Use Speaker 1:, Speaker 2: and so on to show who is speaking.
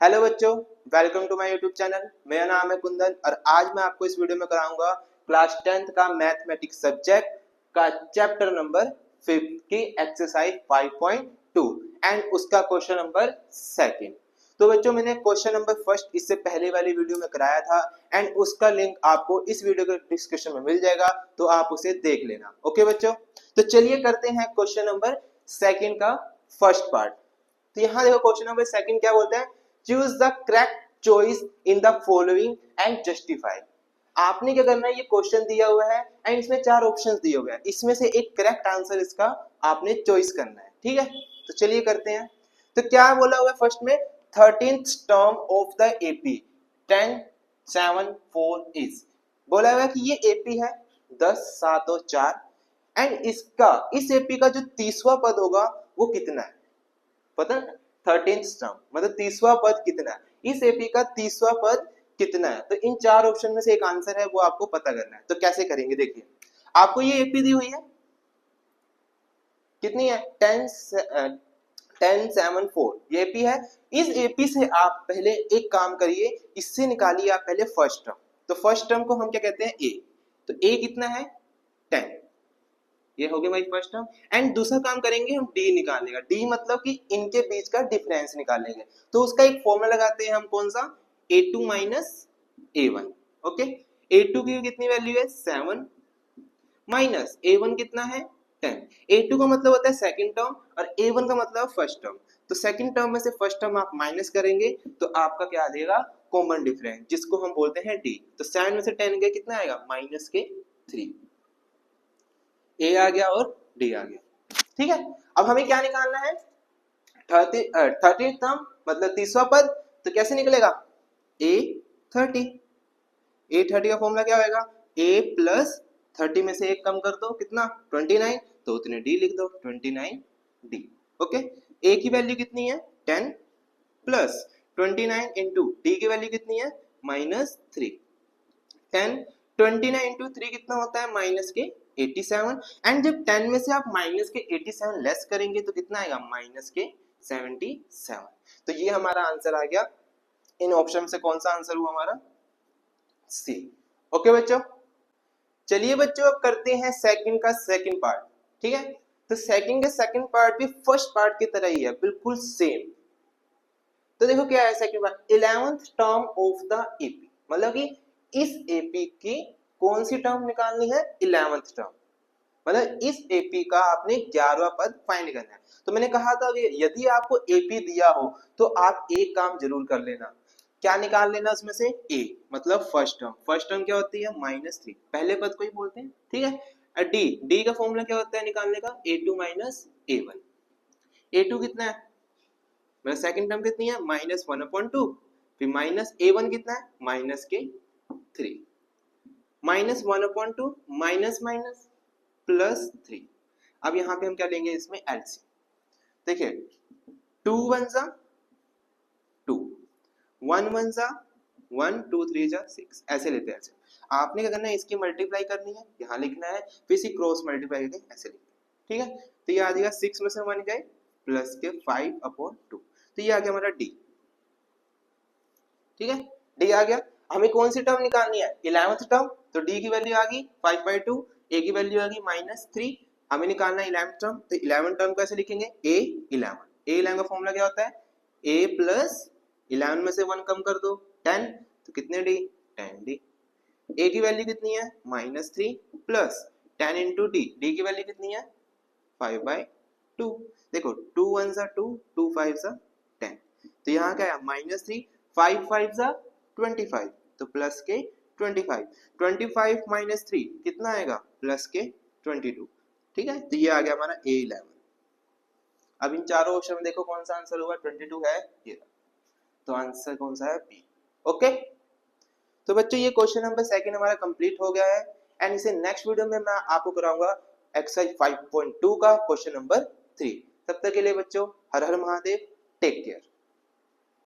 Speaker 1: Hello बच्चों, welcome to my YouTube channel. मेरा नाम है कुंदन और आज मैं आपको इस वीडियो में कराऊंगा क्लास 10th का मैथमेटिक्स सब्जेक्ट का चैप्टर नंबर 5 की एक्सरसाइज 5.2 एंड उसका क्वेश्चन नंबर 2। तो बच्चों, मैंने क्वेश्चन नंबर फर्स्ट इससे पहले वाली वीडियो में कराया था एंड उसका लिंक आपको इस वीडियो के डिस्क्रिप्शन में मिल जाएगा, तो आप उसे देख लेना। ओके बच्चों, तो चलिए करते हैं क्वेश्चन नंबर 2 का फर्स्ट पार्ट। तो यहाँ देखो, क्वेश्चन नंबर 2 क्या बोलते हैं, choose the correct choice in the following and justify. आपने क्या करना है, ये क्वेश्चन दिया हुआ है एंड इसमें 4 ऑप्शंस दिए हुए हैं, इसमें से एक करेक्ट आंसर इसका आपने चॉइस करना है। ठीक है, तो चलिए करते हैं। तो क्या बोला हुआ है फर्स्ट में, 13th term of the AP 10 7 4 is. बोला हुआ है कि ये एपी है 10 7 और 4 एंड इसका इस एपी का जो 30वां पद होगा वो कितना है पता है। 13th टर्म मतलब 30वां पद कितना है, इस एपी का 30वां पद कितना है। तो इन 4 ऑप्शन में से एक आंसर है, वो आपको पता करना है। तो कैसे करेंगे, देखिए आपको ये एपी दी हुई है, कितनी है 10 7 4 ये एपी है। इस एपी से आप पहले एक काम करिए, इससे निकालिए आप पहले फर्स्ट टर्म। तो फर्स्ट टर्म को हम क्या कहते हैं, ए। तो ए कितना है 10, ये हो गया भाई फर्स्ट टर्म। एंड दूसरा काम करेंगे हम डी निकालने का, डी मतलब कि इनके बीच का डिफरेंस निकालेंगे। तो उसका एक फॉर्मूला लगाते हैं हम, कौन सा, a2 minus a1। Okay, a2 की कितनी वैल्यू है 7 माइनस a1 कितना है 10। a2 का मतलब होता है सेकंड टर्म और a1 का मतलब फर्स्ट टर्म। तो सेकंड टर्म में से फर्स्ट टर्म आप माइनस करेंगे तो आपका क्या आ जाएगा, कॉमन डिफरेंस, जिसको हम बोलते हैं डी। तो 7 में से 10 गए, कितना आएगा माइनस के 3। ए आ गया और डी आ गया। ठीक है, अब हमें क्या निकालना है, 30 टर्म मतलब 30वां पद। तो कैसे निकलेगा, a30। a30 का फॉर्मूला क्या होगा, a प्लस 30 में से एक कम कर दो, कितना 29, तो उतने d लिख दो 29d। ओके, a की वैल्यू कितनी है 10 प्लस 29 इंटू डी की वैल्यू कितनी है -3। 10 29 इंटू 3 कितना होता है माइनस के 87। एंड जब 10 में से आप माइनस के 87 लेस करेंगे तो कितना आएगा माइनस के 77। तो ये हमारा आंसर आ गया। इन ऑप्शन से कौन सा आंसर हुआ हमारा, सी। ओके बच्चों, चलिए बच्चों अब करते हैं सेकंड का सेकंड पार्ट। ठीक है, तो सेकंड का सेकंड पार्ट भी फर्स्ट पार्ट की तरह ही है, बिल्कुल सेम। तो देखो क्या है second part, 11th term of the AP, मतलब कि इस एपी की कौन सी टर्म निकालनी है, 11th टर्म, मतलब इस एपी का आपने 11वां पद फाइंड करना है। तो मैंने कहा था यदि आपको एपी दिया हो तो आप एक काम जरूर कर लेना, क्या निकाल लेना उसमें से, ए मतलब फर्स्ट टर्म। फर्स्ट टर्म क्या होती है -3, पहले पद को ही बोलते हैं। ठीक है, डी, डी का फॉर्मूला क्या होता है निकालने का, a2 माइनस a1। a2 कितना है, मतलब सेकंड टर्म कितनी है -1/2, फिर माइनस a1 कितना है माइनस के 3, -1/2 माइनस माइनस +3। अब यहाँ पे हम क्या लेंगे, इसमें एलसीएम। देखिए 2 1 जा 2, 1 1 जा 1, 2 3 जा 6, ऐसे लेते हैं। आपने क्या करना है, इसकी मल्टीप्लाई करनी है, यहाँ लिखना है, फिर इसी क्रॉस मल्टीप्लाई करके ऐसे लिखना है। ठीक है, तो ये आ जाएगा 6 में से 1 गए प्लस के 5/2, तो ये आ गया हमारा डी। ठीक है, डी आ गया। हमें कौन सी टर्म निकालनी है, 11th टर्म। तो डी की वैल्यू आ गई 5/2, ए की वैल्यू आ गई -3। हमें निकालना है 11th टर्म। तो 11th टर्म कैसे लिखेंगे, a11 का फॉर्मूला क्या होता है, a प्लस 11 में से 1 कम कर दो 10, तो कितने डी 10d। a की वैल्यू कितनी है -3 प्लस 10 इंटू डी, डी की वैल्यू कितनी है 5/2। देखो 2 1 जा 2, 2 5 जा 10, तो यहाँ क्या है -3, 5 5 जा 25, तो प्लस के 25, 25 माइनस 3 कितना आएगा प्लस के 22। ठीक है, तो ये आ गया हमारा a11। अब इन चारों ऑप्शन में देखो कौन सा आंसर होगा, 22 है ये, तो आंसर कौन सा है बी। ओके, तो बच्चों ये क्वेश्चन नंबर 2 हमारा कंप्लीट हो गया है एंड इसे नेक्स्ट वीडियो में मैं आपको कराऊंगा एक्सरसाइज 5.2 का क्वेश्चन नंबर 3। तब तक के लिए बच्चों हर हर महादेव, टेक केयर।